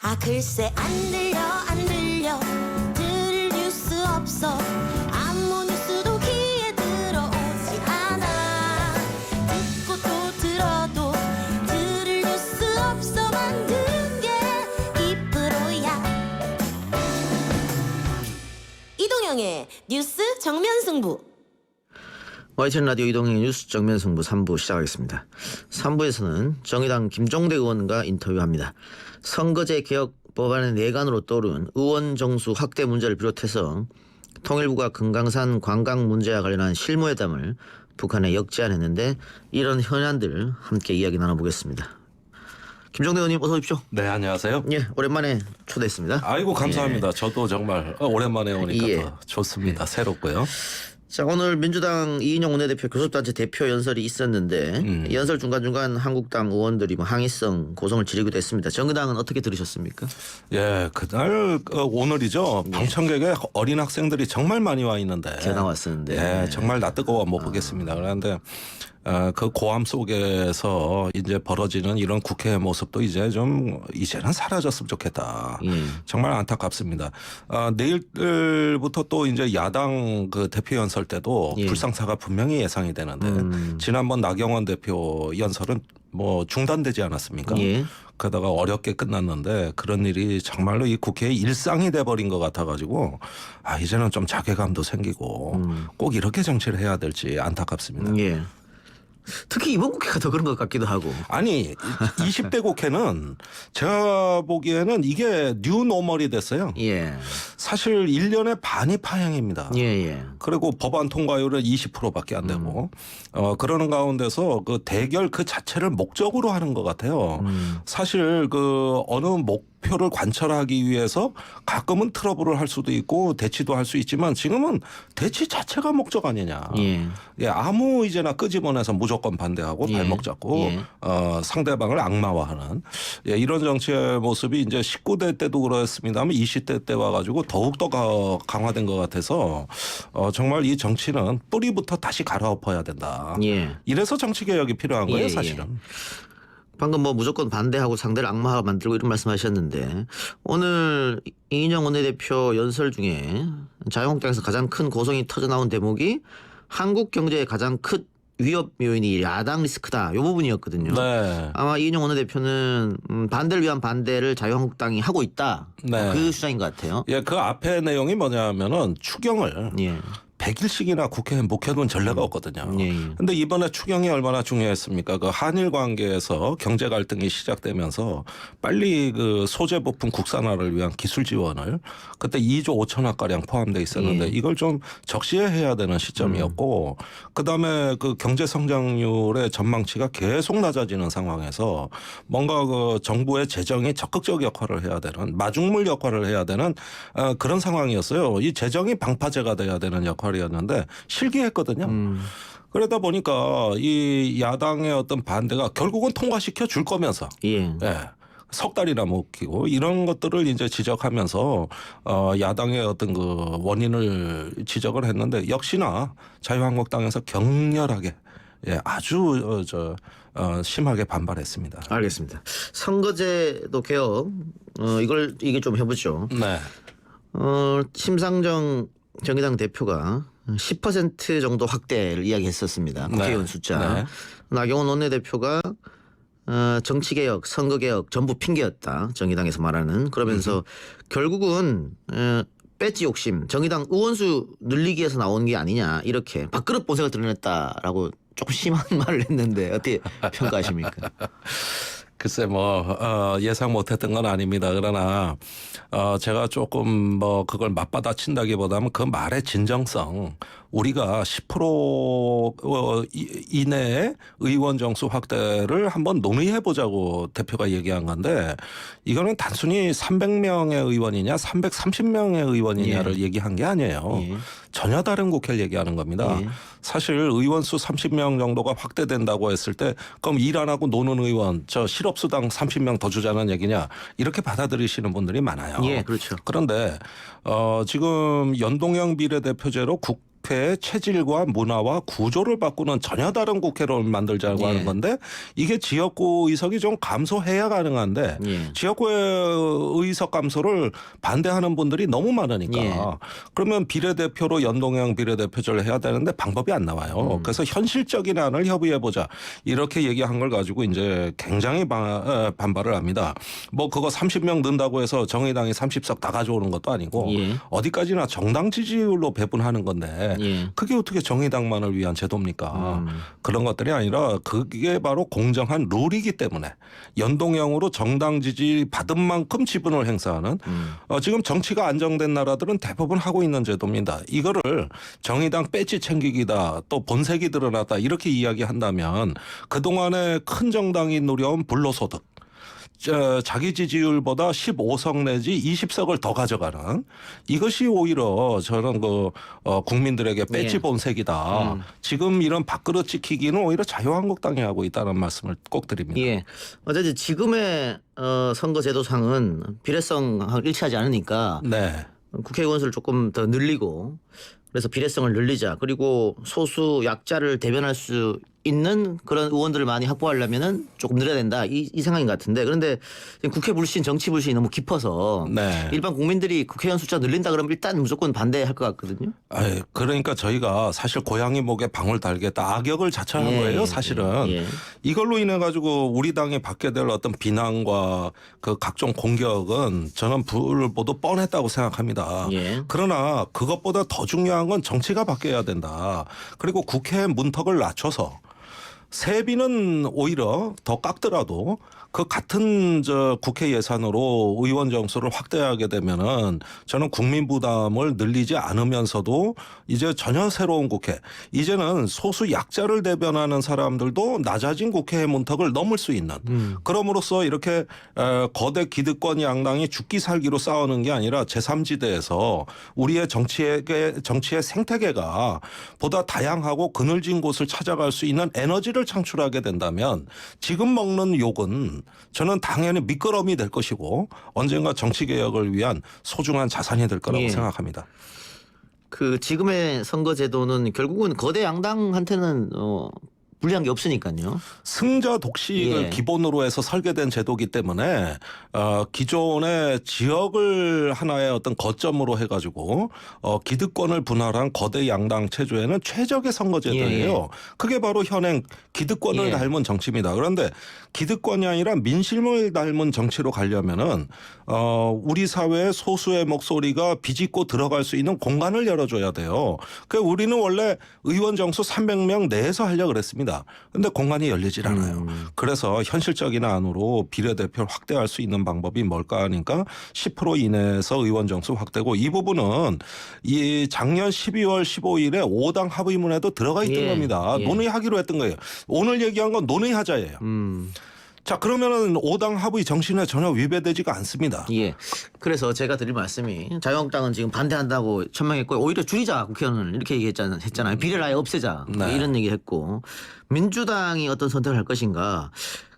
아 글쎄 안 들려 들을 뉴스 없어 아무 뉴스도 귀에 들어오지 않아 듣고 또 들어도 들을 뉴스 없어 만든 게 이프로야 이동영의 뉴스 정면승부 YTN 라디오 이동영의 뉴스 정면승부 3부 시작하겠습니다. 3부에서는 정의당 김종대 의원과 인터뷰합니다. 선거제 개혁 법안의 내관으로 떠오른 의원 정수 확대 문제를 비롯해서 통일부가 금강산 관광 문제와 관련한 실무회담을 북한에 역제안했는데 이런 현안들 함께 이야기 나눠보겠습니다. 김종대 의원님 어서 오십시오. 네, 안녕하세요. 예, 오랜만에 초대했습니다. 아이고 감사합니다. 예. 저도 정말 오랜만에 오니까 예. 더 좋습니다. 새롭고요. 자, 오늘 민주당 이인영 원내대표 교섭단체 대표 연설이 있었는데 연설 중간중간 한국당 의원들이 항의성 고성을 지르기도 했습니다. 정의당은 어떻게 들으셨습니까? 예, 그날 오늘이죠. 방청객에 어린 학생들이 정말 많이 와 있는데 제가 왔었는데 예, 정말 나 뜨거워 못 보겠습니다. 그런데 그 고함 속에서 이제 벌어지는 이런 국회의 모습도 이제는 사라졌으면 좋겠다. 정말 안타깝습니다. 내일부터 또 이제 야당 그 대표 연설 때도 불상사가 분명히 예상이 되는데 지난번 나경원 대표 연설은 뭐 중단되지 않았습니까? 예. 그러다가 어렵게 끝났는데 그런 일이 정말로 이 국회의 일상이 돼버린 것 같아가지고 이제는 좀 자괴감도 생기고 꼭 이렇게 정치를 해야 될지 안타깝습니다. 예. 특히 이번 국회가 더 그런 것 같기도 하고. 아니 20대 국회는 제가 보기에는 이게 뉴노멀이 됐어요. 예. 사실 1년에 반이 파행입니다. 예. 그리고 법안 통과율은 20%밖에 안 되고 그러는 가운데서 그 대결 그 자체를 목적으로 하는 것 같아요. 사실 그 어느 목표를 관철하기 위해서 가끔은 트러블을 할 수도 있고 대치도 할 수 있지만 지금은 대치 자체가 목적 아니냐. 예, 아무 이제나 끄집어내서 무조건 반대하고 발목 잡고 상대방을 악마화하는 이런 정치의 모습이 이제 19대 때도 그렇습니다만 20대 때 와가지고 더욱더 강화된 것 같아서 정말 이 정치는 뿌리부터 다시 갈아엎어야 된다. 이래서 정치 개혁이 필요한 거예요, 사실은. 방금 뭐 무조건 반대하고 상대를 악마화 만들고 이런 말씀하셨는데 오늘 이인영 원내대표 연설 중에 자유한국당에서 가장 큰 고성이 터져 나온 대목이 한국 경제의 가장 큰 위협 요인이 야당 리스크다. 이 부분이었거든요. 네. 아마 이인영 원내대표는 반대를 위한 반대를 자유한국당이 하고 있다. 네. 그 주장인 것 같아요. 예, 그 앞에 내용이 뭐냐면은 추경을 100일씩이나 국회에 묵혀둔 전례가 없거든요. 그런데 이번에 추경이 얼마나 중요했습니까? 그 한일 관계에서 경제 갈등이 시작되면서 빨리 그 소재 부품 국산화를 위한 기술 지원을 그때 2조 5천억 가량 포함돼 있었는데 이걸 좀 적시해야 되는 시점이었고 그다음에 그 경제 성장률의 전망치가 계속 낮아지는 상황에서 뭔가 그 정부의 재정이 적극적 역할을 해야 되는 마중물 역할을 해야 되는 그런 상황이었어요. 이 재정이 방파제가 돼야 되는 역할이었는데 실기했거든요. 그러다 보니까 이 야당의 어떤 반대가 결국은 통과시켜 줄 거면서 석 달이나 묵히고 이런 것들을 이제 지적하면서 야당의 어떤 그 원인을 지적을 했는데 역시나 자유한국당에서 격렬하게 아주 심하게 반발했습니다. 알겠습니다. 선거제도 개혁 이게 좀 해보죠. 네. 심상정 정의당 대표가 10% 정도 확대를 이야기했었습니다. 국회의원 숫자. 나경원 원내대표가 정치개혁, 선거개혁 전부 핑계였다. 정의당에서 말하는. 그러면서 결국은 배지 욕심, 정의당 의원수 늘리기 위해서 나온 게 아니냐. 이렇게 밥그릇 본색을 드러냈다라고 조금 심한 말을 했는데 어떻게 평가하십니까? 글쎄 예상 못했던 건 아닙니다. 그러나 제가 조금 그걸 맞받아친다기보다는 그 말의 진정성 우리가 10% 이내에 의원 정수 확대를 한번 논의해보자고 대표가 얘기한 건데 이거는 단순히 300명의 의원이냐 330명의 의원이냐를 얘기한 게 아니에요. 전혀 다른 국회를 얘기하는 겁니다. 사실 의원 수 30명 정도가 확대된다고 했을 때 그럼 일 안 하고 노는 의원 저 실업수당 30명 더 주자는 얘기냐 이렇게 받아들이시는 분들이 많아요. 그렇죠. 그런데 지금 연동형 비례대표제로 국회 국회의 체질과 문화와 구조를 바꾸는 전혀 다른 국회를 만들자고 하는 건데 이게 지역구 의석이 좀 감소해야 가능한데 지역구의 의석 감소를 반대하는 분들이 너무 많으니까 그러면 비례대표로 연동형 비례대표제를 해야 되는데 방법이 안 나와요. 그래서 현실적인 안을 협의해보자 이렇게 얘기한 걸 가지고 이제 굉장히 반발을 합니다. 뭐 그거 30명 넣는다고 해서 정의당이 30석 다 가져오는 것도 아니고 어디까지나 정당 지지율로 배분하는 건데 그게 어떻게 정의당만을 위한 제도입니까? 그런 것들이 아니라 그게 바로 공정한 룰이기 때문에 연동형으로 정당 지지 받은 만큼 지분을 행사하는 지금 정치가 안정된 나라들은 대부분 하고 있는 제도입니다. 이거를 정의당 배지 챙기기다 또 본색이 드러났다 이렇게 이야기한다면 그동안에 큰 정당이 누려온 불로소득 자기 지지율보다 15석 내지 20석을 더 가져가는 이것이 오히려 저는 국민들에게 배지 본색이다. 지금 이런 밥그릇 지키기는 오히려 자유한국당이 하고 있다는 말씀을 꼭 드립니다. 예. 어쨌든 지금의 선거제도상은 비례성하고 일치하지 않으니까 국회의원 수를 조금 더 늘리고 그래서 비례성을 늘리자. 그리고 소수 약자를 대변할 수 있는 그런 의원들을 많이 확보하려면은 조금 늘려야 된다. 이 생각인 것 같은데 그런데 국회 불신, 정치 불신이 너무 깊어서 일반 국민들이 국회의원 숫자 늘린다 그러면 일단 무조건 반대할 것 같거든요. 그러니까 저희가 사실 고양이 목에 방울 달겠다 악역을 자처한 거예요. 사실은 이걸로 인해 가지고 우리 당이 받게 될 어떤 비난과 그 각종 공격은 저는 불보도 뻔했다고 생각합니다. 그러나 그것보다 더 중요한 건 정치가 바뀌어야 된다. 그리고 국회 문턱을 낮춰서 세비는 오히려 더 깎더라도 그 같은 국회 예산으로 의원 정수를 확대하게 되면은 저는 국민 부담을 늘리지 않으면서도 이제 전혀 새로운 국회 이제는 소수 약자를 대변하는 사람들도 낮아진 국회의 문턱을 넘을 수 있는 그럼으로써 이렇게 거대 기득권 양당이 죽기 살기로 싸우는 게 아니라 제3지대에서 우리의 정치의 생태계가 보다 다양하고 그늘진 곳을 찾아갈 수 있는 에너지를 창출하게 된다면 지금 먹는 욕은 저는 당연히 미끄럼이 될 것이고 언젠가 정치개혁을 위한 소중한 자산이 될 거라고 생각합니다. 그 지금의 선거제도는 결국은 거대 양당한테는 불리한 게 없으니까요. 승자 독식을 기본으로 해서 설계된 제도이기 때문에 기존의 지역을 하나의 어떤 거점으로 해가지고 기득권을 분할한 거대 양당 체제에는 최적의 선거제도예요. 그게 바로 현행 기득권을 닮은 정치입니다. 그런데 기득권이 아니라 민심을 닮은 정치로 가려면은 우리 사회의 소수의 목소리가 비집고 들어갈 수 있는 공간을 열어줘야 돼요. 우리는 원래 의원 정수 300명 내에서 하려고 그랬습니다. 그런데 공간이 열리질 않아요. 그래서 현실적인 안으로 비례대표를 확대할 수 있는 방법이 뭘까 하니까 10% 이내에서 의원 정수 확대고 이 부분은 이 작년 12월 15일에 5당 합의문에도 들어가 있던 겁니다. 논의하기로 했던 거예요. 오늘 얘기한 건 논의하자예요. 자 그러면은 5당 합의 정신에 전혀 위배되지가 않습니다. 그래서 제가 드릴 말씀이 자유한국당은 지금 반대한다고 천명했고 오히려 줄이자 국회의원을 이렇게 했잖아요. 비례를 아예 없애자 이런 얘기를 했고 민주당이 어떤 선택을 할 것인가.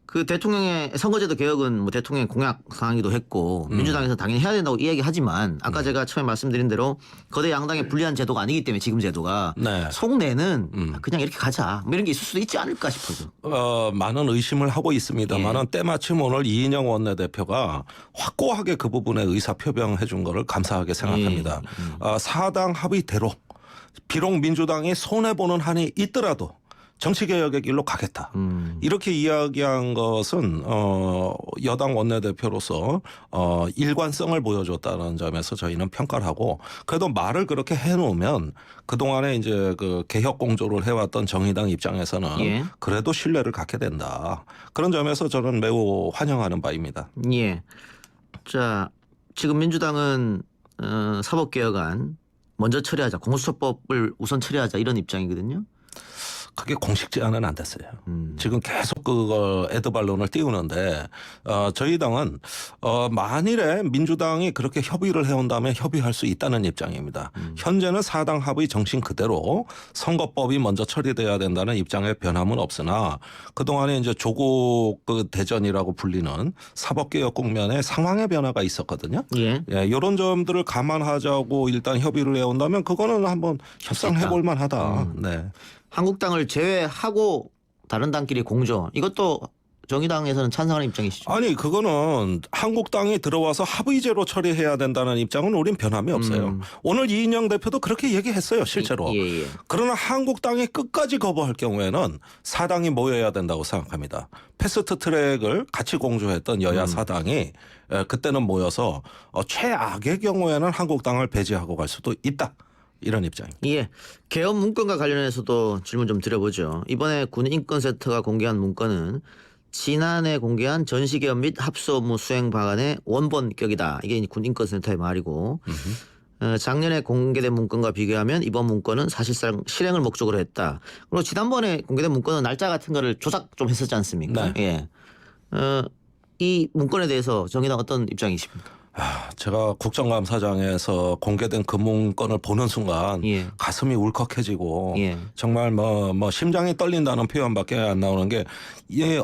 그 대통령의 선거제도 개혁은 뭐 대통령의 공약 사항이기도 했고 민주당에서 당연히 해야 된다고 이야기하지만 아까 제가 처음에 말씀드린 대로 거대 양당에 불리한 제도가 아니기 때문에 지금 제도가 속내는 그냥 이렇게 가자 뭐 이런 게 있을 수도 있지 않을까 싶어서 많은 의심을 하고 있습니다만은 때마침 오늘 이인영 원내대표가 확고하게 그 부분에 의사표명해 준 거를 감사하게 생각합니다. 4당 합의대로 비록 민주당이 손해보는 한이 있더라도 정치개혁의 길로 가겠다. 이렇게 이야기한 것은 여당 원내대표로서 일관성을 보여줬다는 점에서 저희는 평가를 하고 그래도 말을 그렇게 해놓으면 그동안에 이제 그 개혁 공조를 해왔던 정의당 입장에서는 그래도 신뢰를 갖게 된다. 그런 점에서 저는 매우 환영하는 바입니다. 자, 지금 민주당은 사법개혁안 먼저 처리하자. 공수처법을 우선 처리하자 이런 입장이거든요. 그게 공식 제안은 안 됐어요. 지금 계속 그거 에드발론을 띄우는데 저희 당은 만일에 민주당이 그렇게 협의를 해온다면 협의할 수 있다는 입장입니다. 현재는 사당 합의 정신 그대로 선거법이 먼저 처리돼야 된다는 입장에 변함은 없으나 그동안에 이제 조국 그 대전이라고 불리는 사법개혁 국면에 상황의 변화가 있었거든요. 예, 이런 점들을 감안하자고 일단 협의를 해온다면 그거는 한번 협상해볼 만하다. 네. 한국당을 제외하고 다른 당끼리 공조 이것도 정의당에서는 찬성하는 입장이시죠? 아니 그거는 한국당이 들어와서 합의제로 처리해야 된다는 입장은 우린 변함이 없어요. 오늘 이인영 대표도 그렇게 얘기했어요. 실제로. 그러나 한국당이 끝까지 거부할 경우에는 사당이 모여야 된다고 생각합니다. 패스트트랙을 같이 공조했던 여야 사당이 그때는 모여서 최악의 경우에는 한국당을 배제하고 갈 수도 있다. 이런 입장입니다. 예. 개헌 문건과 관련해서도 질문 좀 드려보죠. 이번에 군인권센터가 공개한 문건은 지난해 공개한 전시개헌 및 합수 업무 수행 방안의 원본격이다. 이게 군인권센터의 말이고 작년에 공개된 문건과 비교하면 이번 문건은 사실상 실행을 목적으로 했다. 그리고 지난번에 공개된 문건은 날짜 같은 거를 조작 좀 했었지 않습니까? 네. 예. 이 문건에 대해서 정의당 어떤 입장이십니까? 제가 국정감사장에서 공개된 그 문건을 보는 순간 가슴이 울컥해지고 정말 뭐 심장이 떨린다는 표현밖에 안 나오는 게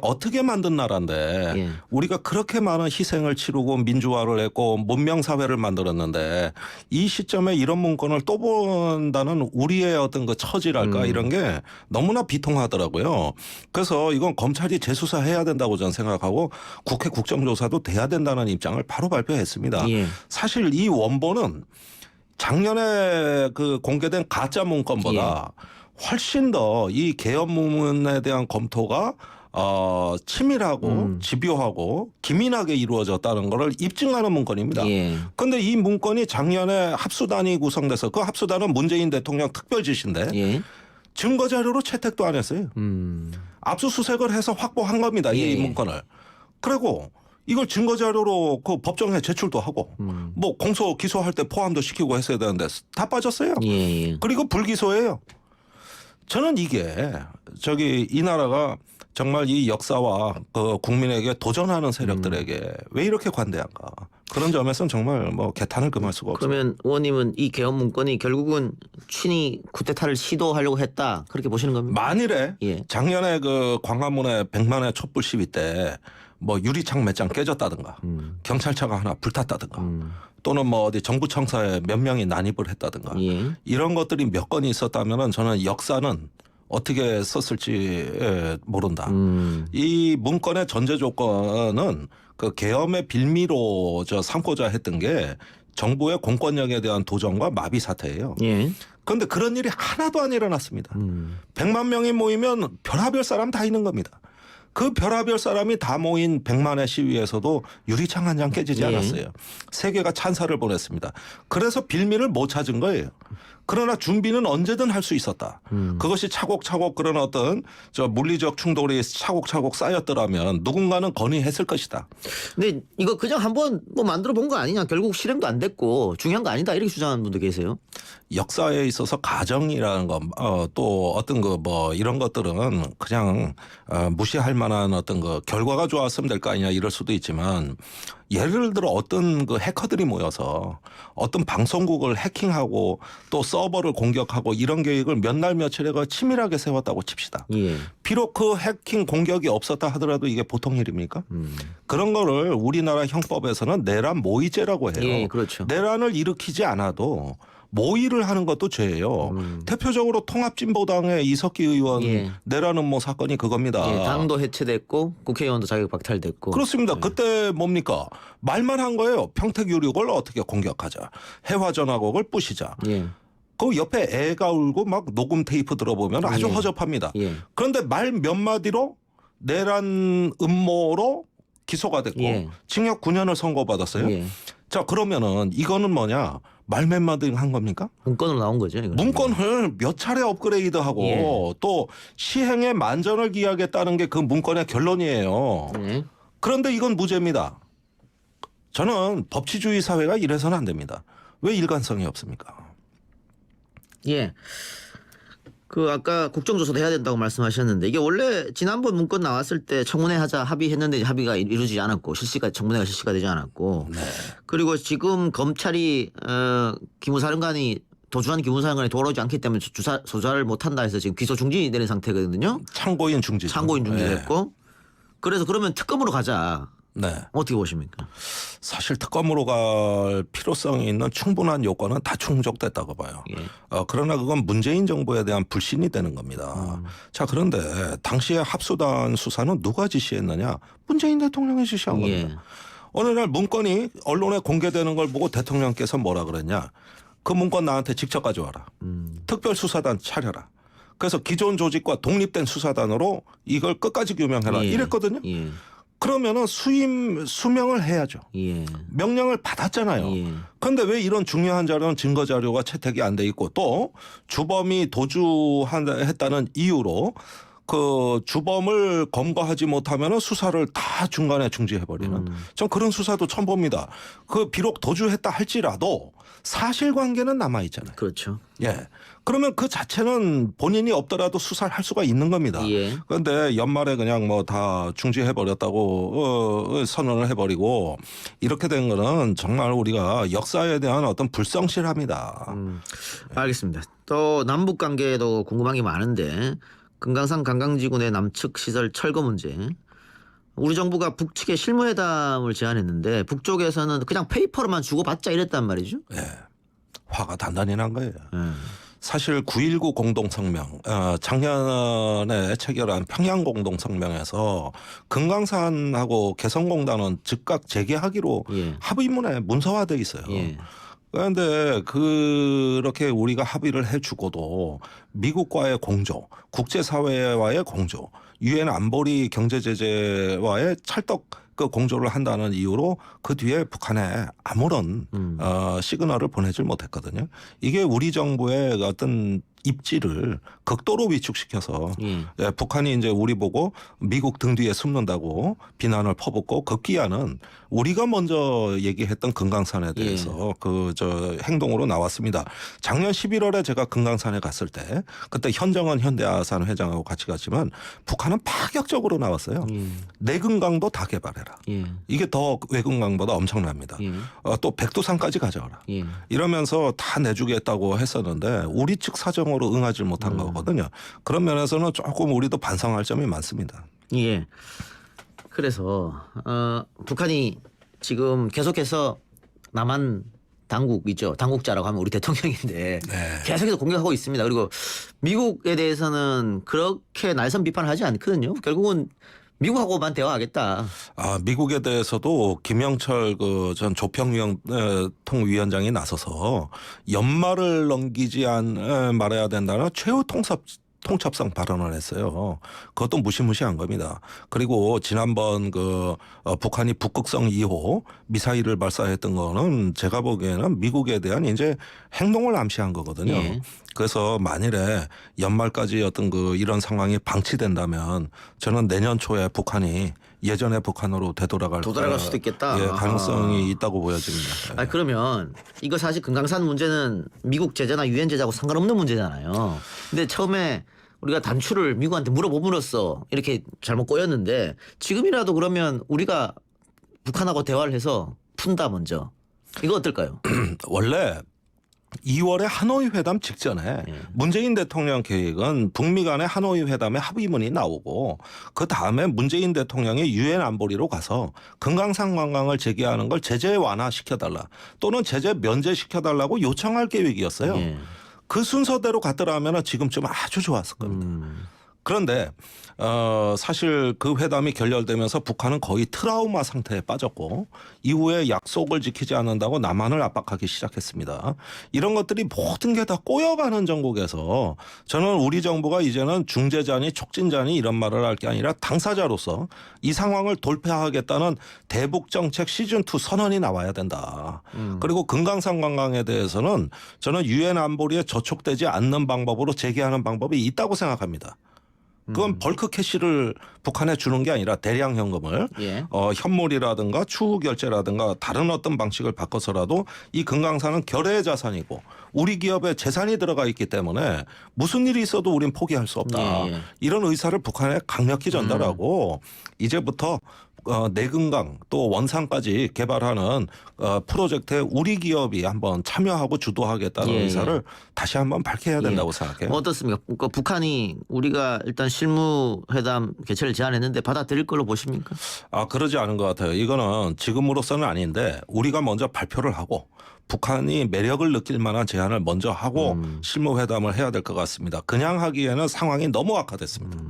어떻게 만든 나라인데 우리가 그렇게 많은 희생을 치르고 민주화를 했고 문명사회를 만들었는데 이 시점에 이런 문건을 또 본다는 우리의 어떤 그 처지랄까 이런 게 너무나 비통하더라고요. 그래서 이건 검찰이 재수사해야 된다고 저는 생각하고 국회 국정조사도 돼야 된다는 입장을 바로 발표했습니다. 사실 이 원본은 작년에 그 공개된 가짜 문건보다 훨씬 더 이 개헌문에 대한 검토가 치밀하고 집요하고 기민하게 이루어졌다는 것을 입증하는 문건입니다. 그런데 이 문건이 작년에 합수단이 구성돼서 그 합수단은 문재인 대통령 특별지시인데 증거 자료로 채택도 안 했어요. 압수수색을 해서 확보한 겁니다. 이 문건을. 그리고 이걸 증거 자료로 그 법정에 제출도 하고 뭐 공소 기소할 때 포함도 시키고 했어야 되는데 다 빠졌어요. 그리고 불기소예요. 저는 이게 이 나라가 정말 이 역사와 그 국민에게 도전하는 세력들에게 왜 이렇게 관대한가. 그런 점에서는 정말 뭐 개탄을 금할 수가 없어요. 그러면 의원님은 이 개헌 문건이 결국은 친이 쿠데타를 시도하려고 했다. 그렇게 보시는 겁니까? 만일에 작년에 그 광화문에 100만의 촛불 시위 때 뭐 유리창 몇 장 깨졌다든가 경찰차가 하나 불탔다든가 또는 뭐 어디 정부 청사에 몇 명이 난입을 했다든가 이런 것들이 몇 건이 있었다면은 저는 역사는 어떻게 썼을지 모른다. 이 문건의 전제 조건은 그 계엄의 빌미로 삼고자 했던 게 정부의 공권력에 대한 도전과 마비 사태예요. 그런데 그런 일이 하나도 안 일어났습니다. 100만 명이 모이면 별하별 사람 다 있는 겁니다. 그 별하별 사람이 다 모인 100만의 시위에서도 유리창 한 장 깨지지 않았어요. 세계가 찬사를 보냈습니다. 그래서 빌미를 못 찾은 거예요. 그러나 준비는 언제든 할 수 있었다. 그것이 차곡차곡 그런 어떤 물리적 충돌이 차곡차곡 쌓였더라면 누군가는 건의했을 것이다. 근데 이거 그냥 한번 뭐 만들어 본 거 아니냐. 결국 실행도 안 됐고 중요한 거 아니다. 이렇게 주장하는 분도 계세요. 역사에 있어서 가정이라는 거, 또 어떤 거 뭐 이런 것들은 그냥 무시할 만한 어떤 거 결과가 좋았으면 될 거 아니냐 이럴 수도 있지만 예를 들어 어떤 그 해커들이 모여서 어떤 방송국을 해킹하고 또 서버를 공격하고 이런 계획을 몇 날 며칠에 치밀하게 세웠다고 칩시다. 비록 그 해킹 공격이 없었다 하더라도 이게 보통 일입니까? 그런 거를 우리나라 형법에서는 내란 모의죄라고 해요. 그렇죠. 내란을 일으키지 않아도 모의를 하는 것도 죄예요. 대표적으로 통합진보당의 이석기 의원 내란 음모 사건이 그겁니다. 당도 해체됐고 국회의원도 자격 박탈됐고. 그렇습니다. 그때 뭡니까? 말만 한 거예요. 평택유력을 어떻게 공격하자. 해화전화국을 부시자. 그 옆에 애가 울고 막 녹음 테이프 들어보면 아주 허접합니다. 그런데 말 몇 마디로 내란 음모로 기소가 됐고 징역 9년을 선고받았어요. 자 그러면은 이거는 뭐냐? 말 몇 마디 한 겁니까? 문건으로 나온 거죠. 이거는. 문건을 몇 차례 업그레이드하고 또 시행에 만전을 기하겠다는 게 그 문건의 결론이에요. 그런데 이건 무죄입니다. 저는 법치주의 사회가 이래서는 안 됩니다. 왜 일관성이 없습니까? 그 아까 국정조사도 해야 된다고 말씀하셨는데 이게 원래 지난번 문건 나왔을 때 청문회 하자 합의했는데 합의가 이루어지지 않았고 청문회가 실시가 되지 않았고 네. 그리고 지금 검찰이 기무사령관이 도주한 기무사령관이 돌아오지 않기 때문에 조사를 못한다 해서 지금 기소 중지되는 상태거든요. 참고인 중지. 참고인 중지됐고 네. 그래서 그러면 특검으로 가자. 네. 어떻게 보십니까? 사실 특검으로 갈 필요성이 있는 충분한 요건은 다 충족됐다고 봐요. 예. 그러나 그건 문재인 정부에 대한 불신이 되는 겁니다. 자, 그런데 당시에 합수단 수사는 누가 지시했느냐? 문재인 대통령이 지시한 예. 겁니다. 어느 날 문건이 언론에 공개되는 걸 보고 대통령께서 뭐라 그랬냐? 그 문건 나한테 직접 가져와라. 특별수사단 차려라. 그래서 기존 조직과 독립된 수사단으로 이걸 끝까지 규명해라. 예. 이랬거든요. 예. 그러면은 수명을 해야죠. 예. 명령을 받았잖아요. 예. 그런데 왜 이런 중요한 자료는 증거 자료가 채택이 안 돼 있고 또 주범이 도주했다는 이유로 그 주범을 검거하지 못하면은 수사를 다 중간에 중지해버리는 전 그런 수사도 처음 봅니다. 그 비록 도주했다 할지라도 사실관계는 남아 있잖아요. 그렇죠. 예. 그러면 그 자체는 본인이 없더라도 수사를 할 수가 있는 겁니다. 예. 그런데 연말에 그냥 뭐 다 중지해버렸다고 선언을 해버리고 이렇게 된 거는 정말 우리가 역사에 대한 어떤 불성실합니다. 알겠습니다. 또 남북 관계도 궁금한 게 많은데 금강산 관광지구내 남측 시설 철거 문제. 우리 정부가 북측에 실무회담을 제안했는데 북쪽에서는 그냥 페이퍼로만 주고받자 이랬단 말이죠. 예. 화가 단단히 난 거예요. 예. 사실 9.19 공동성명 작년에 체결한 평양 공동성명에서 금강산하고 개성공단은 즉각 재개하기로 예. 합의문에 문서화돼 있어요. 예. 그런데 그렇게 우리가 합의를 해주고도 미국과의 공조, 국제사회와의 공조, 유엔 안보리 경제제재와의 찰떡 그 공조를 한다는 이유로 그 뒤에 북한에 아무런 시그널을 보내질 못했거든요. 이게 우리 정부의 어떤 입지를 극도로 위축시켜서 예, 북한이 이제 우리 보고 미국 등 뒤에 숨는다고 비난을 퍼붓고 급기야는 우리가 먼저 얘기했던 금강산에 대해서 그 행동으로 나왔습니다. 작년 11월에 제가 금강산에 갔을 때 그때 현정은 현대아산 회장하고 같이 갔지만 북한은 파격적으로 나왔어요. 내금강도 다 개발해라. 이게 더 외금강보다 엄청납니다. 또 백두산까지 가져와라. 이러면서 다 내주겠다고 했었는데 우리 측 사정으로 응하지 못한 거거든요. 그런 면에서는 조금 우리도 반성할 점이 많습니다. 예. 그래서 북한이 지금 계속해서 남한 당국이죠. 당국자라고 하면 우리 대통령인데 네. 계속해서 공격하고 있습니다. 그리고 미국에 대해서는 그렇게 날선 비판을 하지 않거든요. 결국은 미국하고만 대화하겠다. 미국에 대해서도 김영철 그 전 조평통위원장이 나서서 연말을 넘기지 말아야 된다는 최후 통첩성 발언을 했어요. 그것도 무시무시한 겁니다. 그리고 지난번 북한이 북극성 2호 미사일을 발사했던 거는 제가 보기에는 미국에 대한 이제 행동을 암시한 거거든요. 예. 그래서 만일에 연말까지 어떤 이런 상황이 방치된다면 저는 내년 초에 북한이 예전의 북한으로 되돌아갈 수도 있겠다. 예, 가능성이 있다고 보여집니다. 그러면 이거 사실 금강산 문제는 미국 제재나 유엔 제재하고 상관없는 문제잖아요. 근데 처음에 우리가 단추를 미국한테 물어봄으로써 이렇게 잘못 꼬였는데 지금이라도 그러면 우리가 북한하고 대화를 해서 푼다 먼저. 이거 어떨까요? 원래 2월에 하노이 회담 직전에 문재인 대통령 계획은 북미 간의 하노이 회담의 합의문이 나오고 그 다음에 문재인 대통령이 유엔 안보리로 가서 금강산 관광을 재개하는 걸 제재 완화시켜달라 또는 제재 면제시켜달라고 요청할 계획이었어요. 그 순서대로 갔더라면 지금쯤 아주 좋았을 겁니다. 그런데 사실 그 회담이 결렬되면서 북한은 거의 트라우마 상태에 빠졌고 이후에 약속을 지키지 않는다고 남한을 압박하기 시작했습니다. 이런 것들이 모든 게 다 꼬여가는 정국에서 저는 우리 정부가 이제는 중재자니 촉진자니 이런 말을 할 게 아니라 당사자로서 이 상황을 돌파하겠다는 대북정책 시즌2 선언이 나와야 된다. 그리고 금강산 관광에 대해서는 저는 유엔 안보리에 저촉되지 않는 방법으로 재개하는 방법이 있다고 생각합니다. 그건 벌크 캐시를 북한에 주는 게 아니라 대량 현금을 예. 현물이라든가 추후 결제라든가 다른 어떤 방식을 바꿔서라도 이 금강산은 결의의 자산이고 우리 기업에 재산이 들어가 있기 때문에 무슨 일이 있어도 우린 포기할 수 없다. 예. 이런 의사를 북한에 강력히 전달하고 이제부터 내금강 또 원산까지 개발하는 프로젝트에 우리 기업이 한번 참여하고 주도하겠다는 예. 의사를 다시 한번 밝혀야 된다고 예. 생각해요. 어떻습니까? 그러니까 북한이 우리가 일단 실무회담 개최를 제안했는데 받아들일 걸로 보십니까? 그러지 않은 것 같아요. 이거는 지금으로서는 아닌데 우리가 먼저 발표를 하고 북한이 매력을 느낄 만한 제안을 먼저 하고 실무회담을 해야 될 것 같습니다. 그냥 하기에는 상황이 너무 악화됐습니다.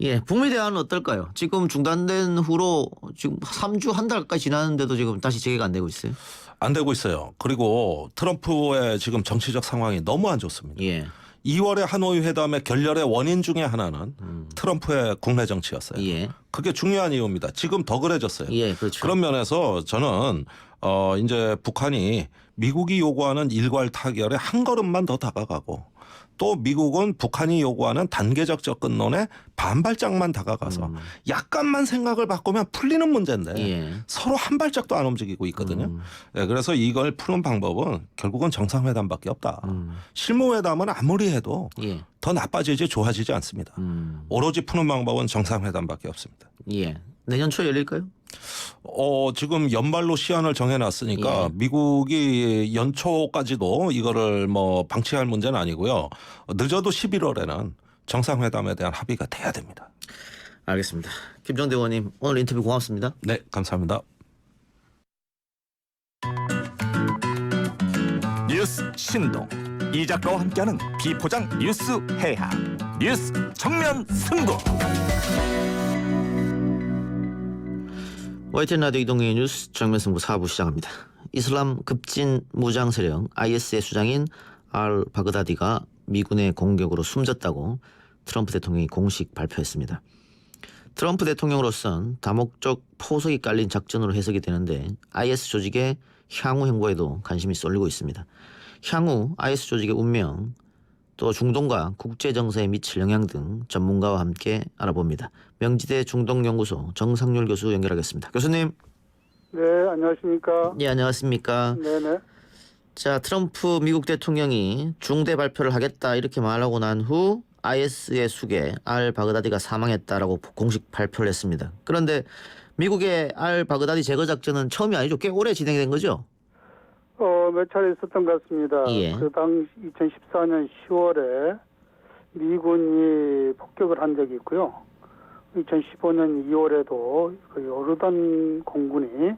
예, 북미 대화는 어떨까요? 지금 중단된 후로 지금 3주 한 달까지 지났는데도 지금 다시 재개가 안 되고 있어요. 안 되고 있어요. 그리고 트럼프의 지금 정치적 상황이 너무 안 좋습니다. 예. 2월의 하노이 회담의 결렬의 원인 중에 하나는 트럼프의 국내 정치였어요. 예. 그게 중요한 이유입니다. 지금 더 그래졌어요. 예, 그렇죠. 그런 면에서 저는 이제 북한이 미국이 요구하는 일괄 타결에 한 걸음만 더 다가가고 또 미국은 북한이 요구하는 단계적 접근론에 반발짝만 다가가서 약간만 생각을 바꾸면 풀리는 문제인데 예. 서로 한 발짝도 안 움직이고 있거든요. 네, 그래서 이걸 푸는 방법은 결국은 정상회담밖에 없다. 실무회담은 아무리 해도 예. 더 나빠지지 좋아지지 않습니다. 오로지 푸는 방법은 정상회담밖에 없습니다. 예. 내년 초 열릴까요? 지금 연말로 시한을 정해놨으니까 예. 미국이 연초까지도 이거를 뭐 방치할 문제는 아니고요. 늦어도 11월에는 정상회담에 대한 합의가 돼야 됩니다. 알겠습니다. 김정대 의원님 오늘 인터뷰 고맙습니다. 네, 감사합니다. 뉴스 신동 이 작가와 함께하는 비포장 뉴스 해학 뉴스 정면 승부. YTN 라디오 이동의 뉴스 정면승부 4부 시작합니다. 이슬람 급진 무장 세력 IS의 수장인 알 바그다디가 미군의 공격으로 숨졌다고 트럼프 대통령이 공식 발표했습니다. 트럼프 대통령으로선 다목적 포석이 깔린 작전으로 해석이 되는데 IS 조직의 향후 행보에도 관심이 쏠리고 있습니다. 향후 IS 조직의 운명 또 중동과 국제 정세에 미칠 영향 등 전문가와 함께 알아봅니다. 명지대 중동연구소 정상률 교수 연결하겠습니다. 교수님. 네, 안녕하십니까? 네, 안녕하십니까? 네네. 자, 트럼프 미국 대통령이 중대 발표를 하겠다 이렇게 말하고 난 후 IS의 수계 알 바그다디가 사망했다라고 공식 발표를 했습니다. 그런데 미국의 알 바그다디 제거 작전은 처음이 아니죠. 꽤 오래 진행된 거죠? 몇 차례 있었던 것 같습니다. 예. 그 당시 2014년 10월에 미군이 폭격을 한 적이 있고요. 2015년 2월에도 그 요르단 공군이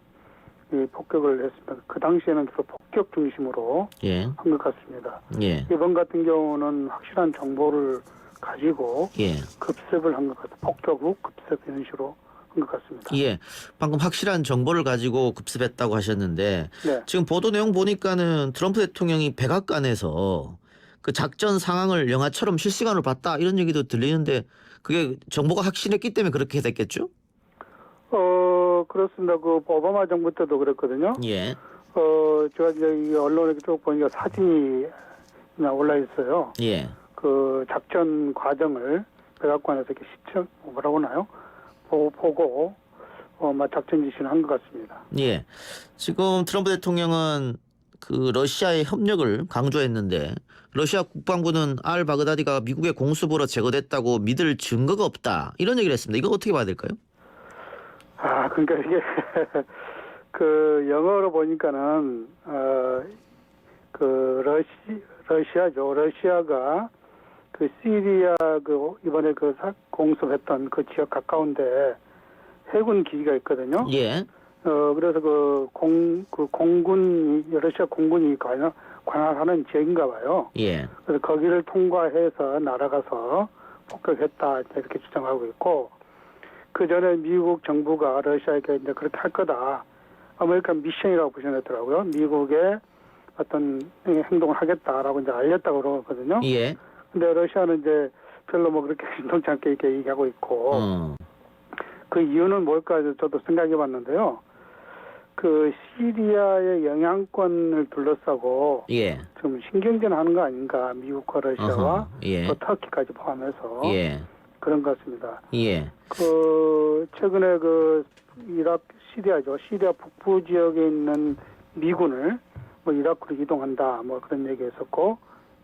폭격을 했습니다. 그 당시에는 주로 폭격 중심으로 예. 한 것 같습니다. 예. 이번 같은 경우는 확실한 정보를 가지고 예. 급습을 한 것 같아요. 폭격 후 급습 이런 식으로 한 것 같습니다. 예. 방금 확실한 정보를 가지고 급습했다고 하셨는데 네. 지금 보도 내용 보니까는 트럼프 대통령이 백악관에서 그 작전 상황을 영화처럼 실시간으로 봤다 이런 얘기도 들리는데 그게 정보가 확실했기 때문에 그렇게 됐겠죠? 그렇습니다. 그 오바마 정부 때도 그랬거든요. 예. 제가 이제 이 언론에 쭉 보니까 사진이 그냥 올라 있어요. 예. 그 작전 과정을 백악관에서 이렇게 뭐라고 하나요? 보고 작전 지시를 한 것 같습니다. 예. 지금 트럼프 대통령은 그 러시아의 협력을 강조했는데 러시아 국방부는 알 바그다디가 미국의 공습으로 제거됐다고 믿을 증거가 없다 이런 얘기를 했습니다. 이거 어떻게 봐야 될까요? 그러니까 이게 그 영어로 보니까는 그 러시아죠. 러시아가 그 시리아 그 이번에 그 공습했던 그 지역 가까운데 해군 기지가 있거든요. 예. 그래서 공군이 러시아 공군이 관할하는 지역인가 봐요. 예. 그래서 거기를 통과해서 날아가서 폭격했다 이렇게 주장하고 있고 그 전에 미국 정부가 러시아에게 이제 그렇게 할 거다. 아메리칸 미션이라고 보셔냈더라고요. 미국의 어떤 행동을 하겠다라고 이제 알렸다고 그러거든요. 예. 근데 러시아는 이제 별로 뭐 그렇게 신통치 않게 이렇게 얘기하고 있고 그 이유는 뭘까 저도 생각해 봤는데요. 그 시리아의 영향권을 둘러싸고 예. 좀 신경전 하는 거 아닌가 미국과 러시아와 예. 또 터키까지 포함해서 예. 그런 것 같습니다. 예. 최근에 이라크 시리아죠. 시리아 북부 지역에 있는 미군을 뭐 이라크로 이동한다 뭐 그런 얘기했었고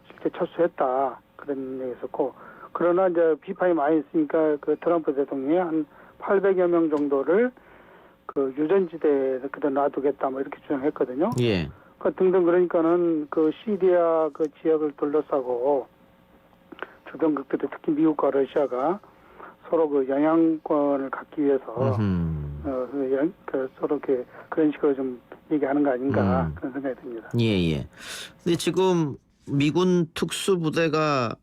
실제 철수했다 그런 얘기했었고 그러나 이제 비판이 많이 있으니까 트럼프 대통령이 한 800여 명 정도를 유전지대에 그대로 놔두겠다 뭐 이렇게 주장했거든요. 예. 등등 그러니까는 시리아 지역을 둘러싸고 주변국들이 특히 미국과 러시아가 서로 영향권을 갖기 위해서 서로 그런 식으로 좀 얘기하는 거 아닌가 그런 생각이 듭니다. 예. 근데 지금 미군 특수부대가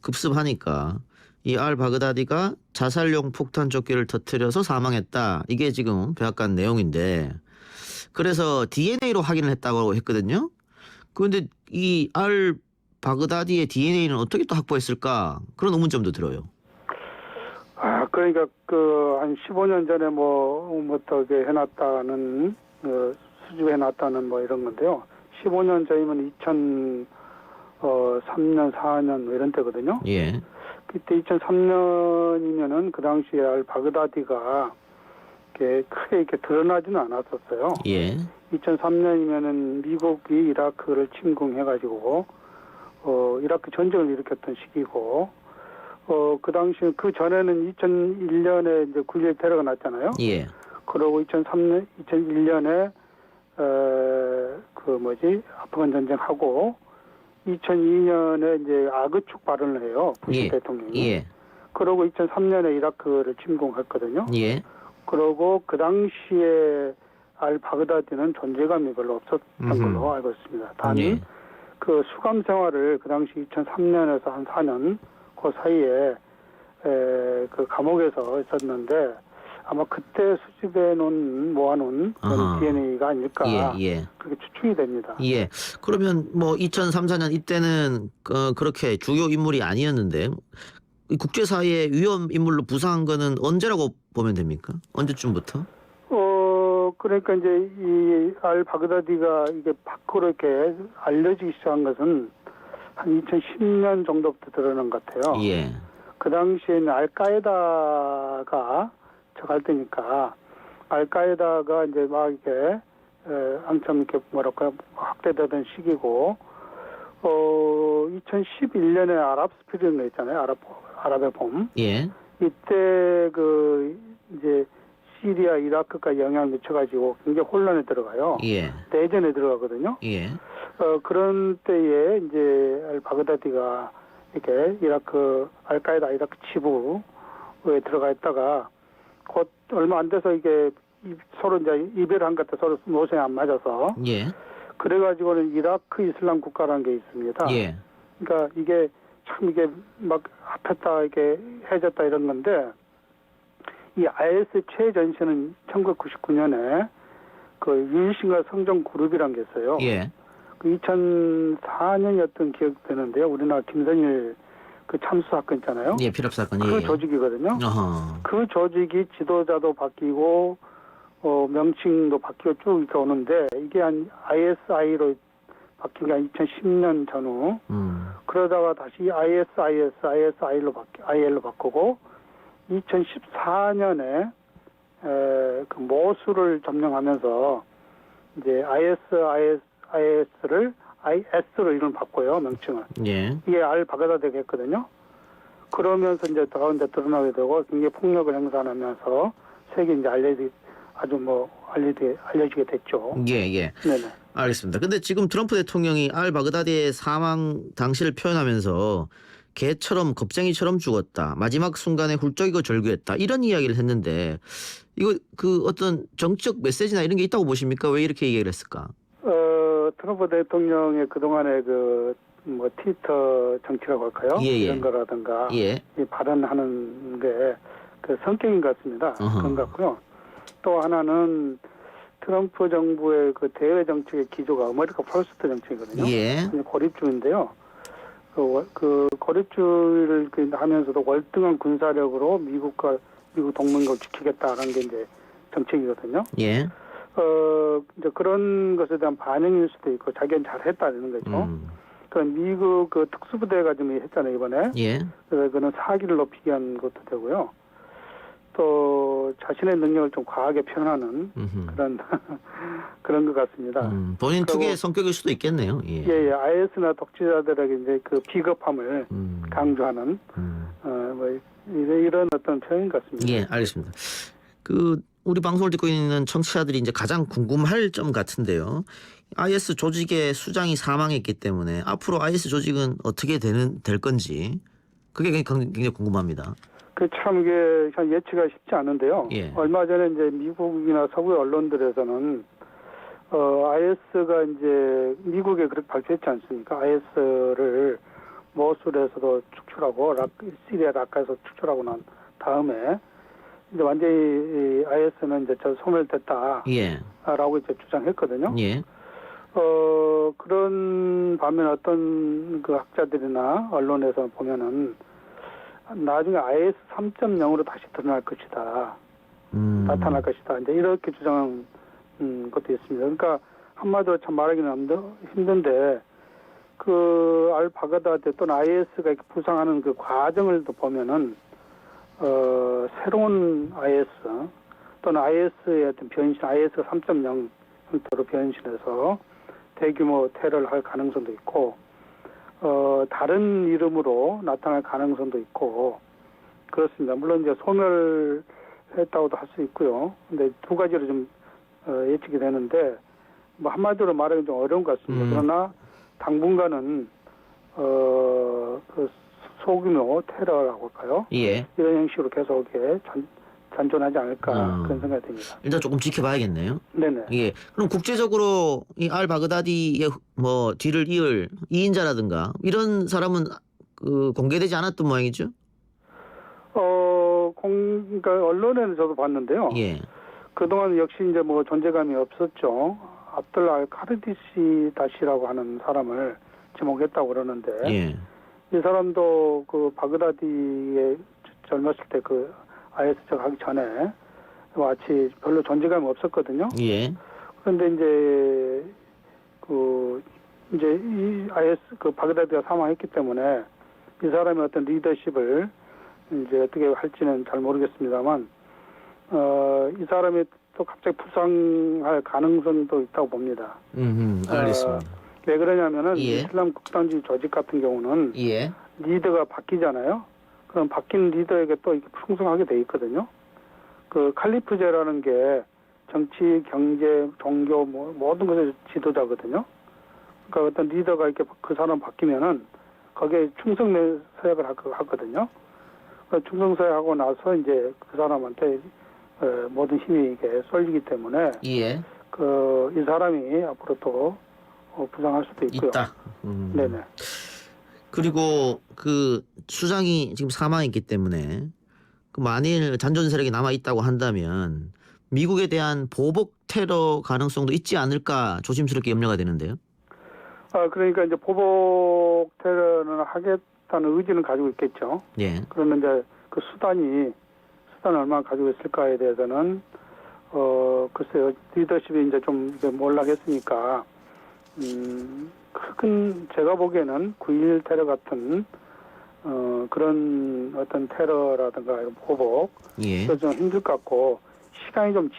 급습하니까 이 알바그다디가 자살용 폭탄 조끼를 터뜨려서 사망했다. 이게 지금 백악관 내용인데 그래서 DNA로 확인을 했다고 했거든요. 그런데 이 알바그다디의 DNA는 어떻게 또 확보했을까? 그런 의문점도 들어요. 그러니까 한 15년 전에 어떻게 해놨다는 수집해놨다는 뭐 이런 건데요. 15년 전이면 2003년, 4년 뭐 이런 때거든요. 예. 그때 2003년이면은 그 당시에 알바그다디가 크게 이렇게 드러나지는 않았었어요. 예. 2003년이면은 미국이 이라크를 침공해가지고 이라크 전쟁을 일으켰던 시기고. 그 당시 그 전에는 2001년에 이제 9.11 테러가 났잖아요. 예. 그러고 2001년에 아프간 전쟁하고 2002년에 이제 악의축 발언을 해요. 부시 대통령이. 예. 그러고 2003년에 이라크를 침공했거든요. 예. 그러고 그 당시에 알바그다디는 존재감이 별로 없었던 걸로 알고 있습니다. 단 수감 생활을 그 당시 2003년에서 한 4년 그 사이에 감옥에서 있었는데 아마 그때 수집해 모아놓은 그런 DNA가 아닐까 그렇게 추측이 됩니다. 예. 그러면 2003, 4년 이때는 그렇게 주요 인물이 아니었는데 국제사회의 위험 인물로 부상한 거는 언제라고 보면 됩니까? 언제쯤부터? 그러니까 이제 이 알바그다디가 이게 밖으로 이렇게 알려지기 시작한 것은 한 2010년 정도부터 드러난 것 같아요. 예. 그 당시에는 알카에다가 저갈 때니까 알카에다가 이제 막 이렇게 한참 이렇게 확대되던 시기고 2011년에 아랍 스프링 있잖아요. 아랍의 봄. 예. 이때 이제 시리아, 이라크가 영향을 미쳐가지고 굉장히 혼란에 들어가요. 예. 내전에 들어가거든요. 예. 그런 때에 이제 알바그다디가 이렇게 알카에다 이라크 지부에 들어가 있다가 곧 얼마 안 돼서 이게 서로 이제 이별한 것 같아 서로 노선이 안 맞아서. 예. 그래가지고는 이라크 이슬람 국가라는 게 있습니다. 예. 그러니까 이게 참 이게 막 합했다 이게 해졌다 이런 건데 이 IS 최전신은 1999년에 유일신과 성전 그룹이라는 게 있어요. 예. 2004년이었던 기억되는데요. 우리나라 김선일 참수 사건 있잖아요. 예, 필압 사건. 그 조직이거든요. 그 조직이 지도자도 바뀌고 명칭도 바뀌고 쭉 이렇게 오는데 이게 한 ISI로 바뀐 게 한 2010년 전후. 그러다가 다시 ISIL로 바꾸고 2014년에 모술을 점령하면서 이제 IS를 이름 바꿔요, 명칭을. 예. 이게 알바그다디가 했거든요. 그러면서 이제 가운데 드러나게 되고 굉장히 폭력을 행사하면서 세계 이제 알려지게 됐죠. 예. 네네. 알겠습니다. 근데 지금 트럼프 대통령이 알바그다디의 사망 당시를 표현하면서 개처럼 겁쟁이처럼 죽었다. 마지막 순간에 훌쩍이고 절규했다. 이런 이야기를 했는데 이거 어떤 정치적 메시지나 이런 게 있다고 보십니까? 왜 이렇게 얘기를 했을까? 트럼프 대통령의 그동안의 트위터 정치라고 할까요? 이런 거라든가 이 발언하는 게 성격인 것 같습니다. 그런 것 같고요. 또 하나는 트럼프 정부의 대외 정책의 기조가 아메리카 퍼스트 정책이거든요. 예. 고립주의인데요. 고립주의를 하면서도 월등한 군사력으로 미국 동맹국을 지키겠다라는 게 이제 정책이거든요. 예. 이제 그런 것에 대한 반응일 수도 있고 자기는 잘했다는 거죠. 그런 미국 그 특수부대가 좀 했잖아요 이번에. 예. 그래서 그는 사기를 높이게 한 것도 되고요. 또 자신의 능력을 좀 과하게 표현하는 그런 그런 것 같습니다. 본인 특유의 성격일 수도 있겠네요. 예. 예, IS나 독재자들에게 이제 그 비겁함을 강조하는 뭐 이런 어떤 표현 같습니다. 예, 알겠습니다. 그 우리 방송을 듣고 있는 청취자들이 이제 가장 궁금할 점 같은데요. IS 조직의 수장이 사망했기 때문에 앞으로 IS 조직은 어떻게 될 건지 그게 굉장히 궁금합니다. 그 참 이게 참 예측이 쉽지 않은데요. 예. 얼마 전에 이제 미국이나 서구 언론들에서는 IS가 이제 미국에 그렇게 발표했지 않습니까? IS를 모술에서도 축출하고 시리아 라카에서 축출하고 난 다음에 이제 완전히 IS는 이제 소멸됐다라고 예. 이제 주장했거든요. 예. 그런 반면 어떤 그 학자들이나 언론에서 보면은 나중에 IS 3.0으로 다시 드러날 것이다. 나타날 것이다. 이제 이렇게 주장한 것도 있습니다. 그러니까 한마디로 참 말하기는 힘든데 그 알바그다드 또는 IS가 이렇게 부상하는 그 과정을 또 보면은 새로운 IS 또는 IS의 어떤 변신, IS 3.0 형태로 변신해서 대규모 테러를 할 가능성도 있고 다른 이름으로 나타날 가능성도 있고 그렇습니다. 물론 이제 소멸했다고도 할 수 있고요. 근데 두 가지로 좀 예측이 되는데 뭐 한마디로 말하기 좀 어려운 것 같습니다. 그러나 당분간은 그 소규모 테러라고 할까요? 예. 이런 형식으로 계속 잔존하지 않을까 그런 생각이 듭니다. 일단 조금 지켜봐야겠네요. 네네. 예. 그럼 국제적으로 이 알바그다디의 뭐 뒤를 이을 2인자라든가 이런 사람은 공개되지 않았던 모양이죠? 그러니까 언론에는 저도 봤는데요. 예. 그동안 역시 이제 뭐 존재감이 없었죠. 압들 알 카르디시 다시라고 하는 사람을 지목했다고 그러는데 예. 이 사람도 그 바그다디에 젊었을 때 그 IS 하기 전에 마치 별로 존재감이 없었거든요. 예. 그런데 이제 이 IS 그 바그다디가 사망했기 때문에 이 사람의 어떤 리더십을 이제 어떻게 할지는 잘 모르겠습니다만 이 사람이 또 갑자기 부상할 가능성도 있다고 봅니다. 알겠습니다. 왜 그러냐면은 예. 이슬람 극단주의 조직 같은 경우는 예. 리더가 바뀌잖아요. 그럼 바뀐 리더에게 또 이렇게 충성하게 돼 있거든요. 그 칼리프제라는 게 정치, 경제, 종교 모든 것의 지도자거든요. 그러니까 어떤 리더가 이렇게 그 사람 바뀌면은 거기에 충성 서약을 하거든요. 충성 서약하고 나서 이제 그 사람한테 모든 힘이 이게 쏠리기 때문에 예. 이 사람이 앞으로 또 부상할 수도 있고요. 있다. 네네. 그리고 그 수장이 지금 사망했기 때문에 그 만일 잔존 세력이 남아 있다고 한다면 미국에 대한 보복 테러 가능성도 있지 않을까 조심스럽게 염려가 되는데요. 그러니까 이제 보복 테러는 하겠다는 의지는 가지고 있겠죠. 예. 그러면 이제 그 수단을 얼마나 가지고 있을까에 대해서는 글쎄요, 리더십이 이제 좀 몰락했으니까 큰 제가 보기에는 9.11 테러 같은 그런 어떤 테러라든가 보복 예. 좀 힘들 것 같고 시간이 좀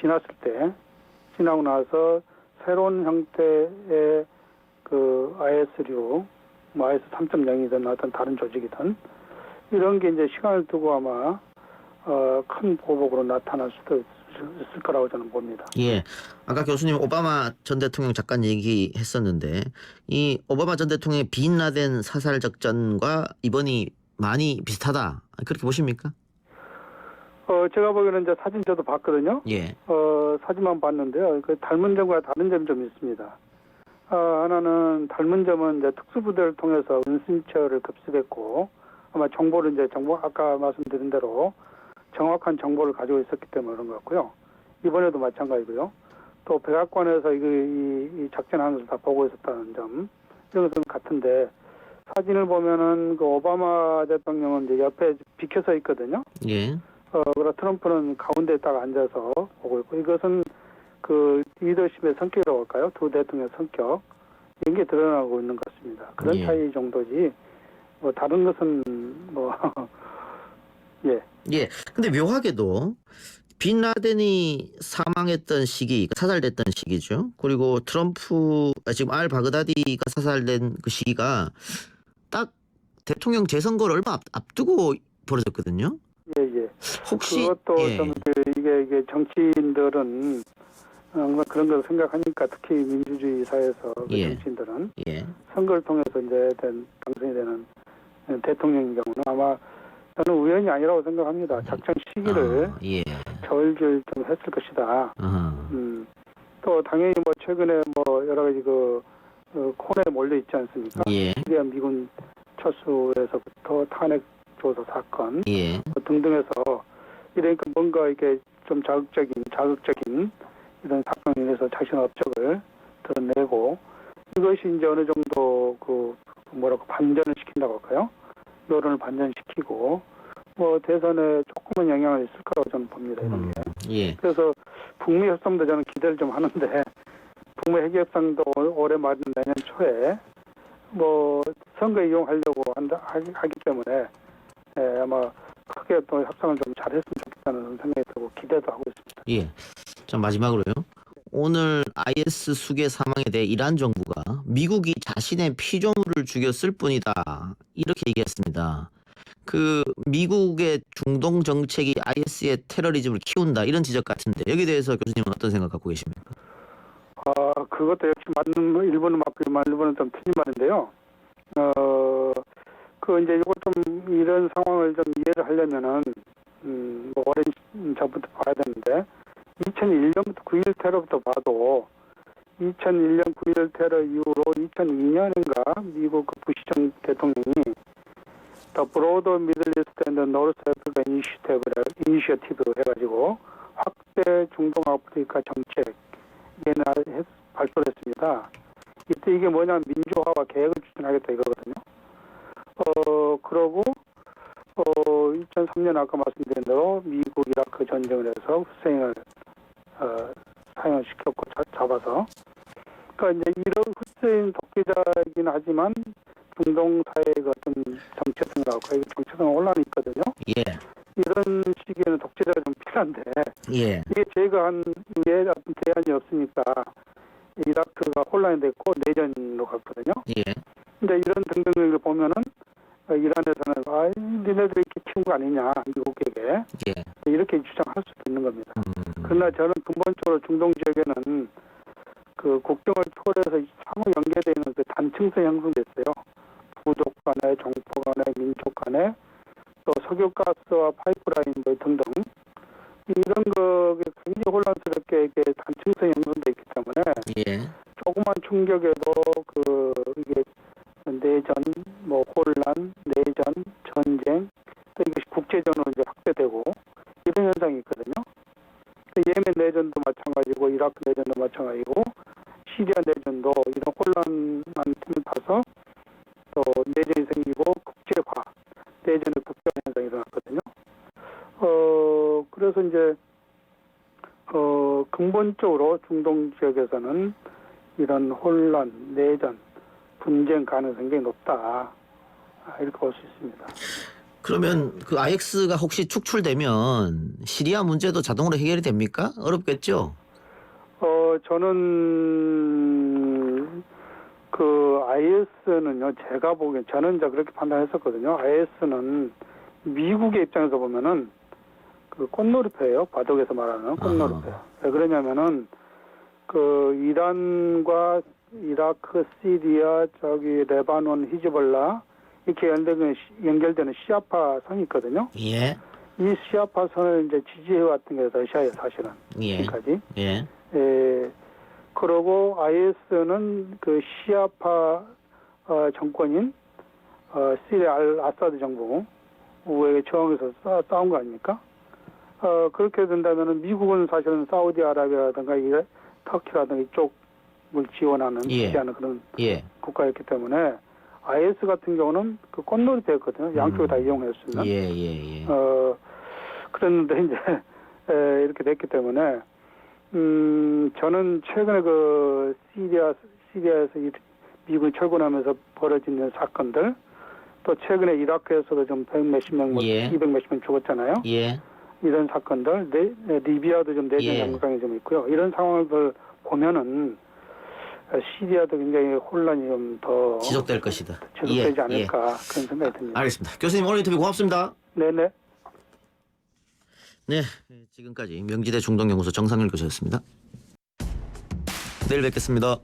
지나고 나서 새로운 형태의 그 IS류, 뭐 IS 3.0이든 어떤 다른 조직이든 이런 게 이제 시간을 두고 아마 큰 보복으로 나타날 수도 있을 거라고 저는 봅니다. 예. 아까 교수님 오바마 전 대통령 잠깐 얘기했었는데 이 오바마 전 대통령의 빈라덴 사살 작전과 이번이 많이 비슷하다. 그렇게 보십니까? 제가 보기에는 이제 사진 저도 봤거든요. 예. 사진만 봤는데요. 그 닮은 점과 다른 점이 좀 있습니다. 하나는 닮은 점은 이제 특수부대를 통해서 은신처를 급습했고 아마 정보를 아까 말씀드린 대로 정확한 정보를 가지고 있었기 때문에 그런 것 같고요. 이번에도 마찬가지고요. 또 백악관에서 이 작전하는 것을 다 보고 있었다는 점 이런 것은 같은데 사진을 보면은 그 오바마 대통령은 이제 옆에 비켜서 있거든요. 예. 그리고 트럼프는 가운데에 딱 앉아서 보고 있고 이것은 그 리더십의 성격이라고 할까요? 두 대통령의 성격 이런 게 드러나고 있는 것 같습니다. 그런 예. 차이 정도지 뭐 다른 것은 뭐 예. 예. 근데 묘하게도 빈라덴이 사망했던 시기, 사살됐던 시기죠. 그리고 지금 알 바그다디가 사살된 그 시기가 딱 대통령 재선거를 얼마 앞두고 벌어졌거든요. 예. 혹시 그것도 예. 좀 이게 정치인들은 항상 그런 걸 생각하니까 특히 민주주의 사회에서 그 예. 정치인들은 예. 선거를 통해서 이제 당선이 되는 대통령인 경우는 아마 저는 우연이 아니라고 생각합니다. 작전 시기를 예. 저울질 좀 했을 것이다. 또 당연히 뭐 최근에 뭐 여러 가지 코너에 몰려 있지 않습니까? 예. 시리아 미군 철수에서부터 탄핵 조사 사건 예. 등등해서 이러니까 뭔가 이렇게 좀 자극적인 이런 사건에 대해서 자신의 업적을 드러내고 이것이 이제 어느 정도 반전을 시킨다고 할까요? 여론을 반전시키고 뭐 대선에 조금은 영향을 있을 거라고 저는 봅니다. 이런 게. 예. 그래서 북미 협상도 저는 기대를 좀 하는데 북미 핵 협상도 올해 말인 내년 초에 뭐 선거 이용하려고 하기 때문에 아마 크게 또 협상을 좀 잘했으면 좋겠다는 생각이 들고 기대도 하고 있습니다. 예. 자, 마지막으로요. 오늘 IS 수괴 사망에 대해 이란 정부가 미국이 자신의 피조물을 죽였을 뿐이다. 이렇게 얘기했습니다. 그 미국의 중동 정책이 IS의 테러리즘을 키운다. 이런 지적 같은데 여기에 대해서 교수님은 어떤 생각 갖고 계십니까? 그것도 역시 맞는 일본은 맞고 일본은 좀 틀린 말인데요. 이제 이거 좀 이런 상황을 좀 이해를 하려면은 뭐 오랜 전부터 봐야 되는데 2001년부터 9.1 테러부터 봐도 2001년 9.1 테러 이후로 2002년인가 미국 부시 대통령이 The Broader Middle East and the North Africa Initiative 해가지고 확대 중동 아프리카 정책 발표를 했습니다. 이때 이게 뭐냐면 민주화와 계획을 추진하겠다 이거거든요. 그러고 2003년 아까 말씀드린 대로 미국 이라크 전쟁을 해서 후세인을 사형을 시켰고 잡아서 그러니까 이제 이런 후세인 독재자이긴 하지만 중동 사회의 어떤 정체성이라고 할까요? 정체성 혼란이 있거든요. 예. 이런 시기에는 독재자가 좀 필요한데 예. 이게 제가 한 위에 어떤 대안이 없으니까 이라크가 혼란이 됐고 내전으로 갔거든요. 예. 근데 이런 등등을 보면은 이란에서는 니네들이 이렇게 키운 거 아니냐 미국에게 예. 이렇게 주장할 수도 있는 겁니다. 그러나 저는 근본적으로 중동 지역에는 그 국경을 초월해서 상호 연계되어 있는 그 단층성 형성됐어요. 부족 간에 종포 간에 민족 간에 또 석유가스와 파이프라인 뭐 등등 이런 거에 굉장히 혼란스럽게 이게 단층성이 형성되어 있기 때문에 예. 조그만 충격에도 이게 내전, 뭐 혼란, 내전, 전쟁 또 이것이 국제전으로 이제 확대되고 이런 현상이 있거든요. 예멘 내전도 마찬가지고 이라크 내전도 마찬가지고 시리아 내전도 이런 혼란한 틈을 타서 또 내전이 생기고 국제화, 내전의 국제화 현상이 일어났거든요. 그래서 이제 근본적으로 중동 지역에서는 이런 혼란, 내전, 분쟁 가능성이 굉장히 높다. 이렇게 볼 수 있습니다. 그러면 그 IX가 혹시 축출되면 시리아 문제도 자동으로 해결이 됩니까? 어렵겠죠? 저는 IS는요, 제가 보기엔 저는 이제 그렇게 판단했었거든요. IS는 미국의 입장에서 보면은 그 꽃놀이패예요. 바둑에서 말하는 꽃놀이패. 왜 그러냐면은 이란과 이라크, 시리아, 레바논, 히즈볼라 이렇게 연결되는 시아파 선이 있거든요. 예. 이 시아파 선을 이제 지지해왔던 게 러시아예요, 사실은. 예. 지금까지. 예. 그러고 IS는 그 시아파 정권인 시리아 아사드 정부의 저항에서 싸운 거 아닙니까? 그렇게 된다면은 미국은 사실은 사우디아라비아라든가 터키라든가 이쪽을 지원하는 지지하는 그런 국가였기 때문에 IS 같은 경우는 그 꽃놀이패였거든요. 양쪽을 다 이용할 수 있는. 예. 그랬는데 이제 이렇게 됐기 때문에 저는 최근에 시리아에서 미국이 철군하면서 벌어지는 사건들, 또 최근에 이라크에서도 좀 100몇십 명, 예. 200몇십 명 죽었잖아요. 예. 이런 사건들, 리비아도 좀 내전 예. 양극장이 좀 있고요. 이런 상황을 보면은 시리아도 굉장히 혼란이 좀 더 지속될 것이다. 지속되지 예. 않을까 그런 생각이 듭니다. 알겠습니다. 교수님 오늘 인터뷰 고맙습니다. 네네. 네, 지금까지 명지대 중동연구소 정상열 교수였습니다. 내일 뵙겠습니다.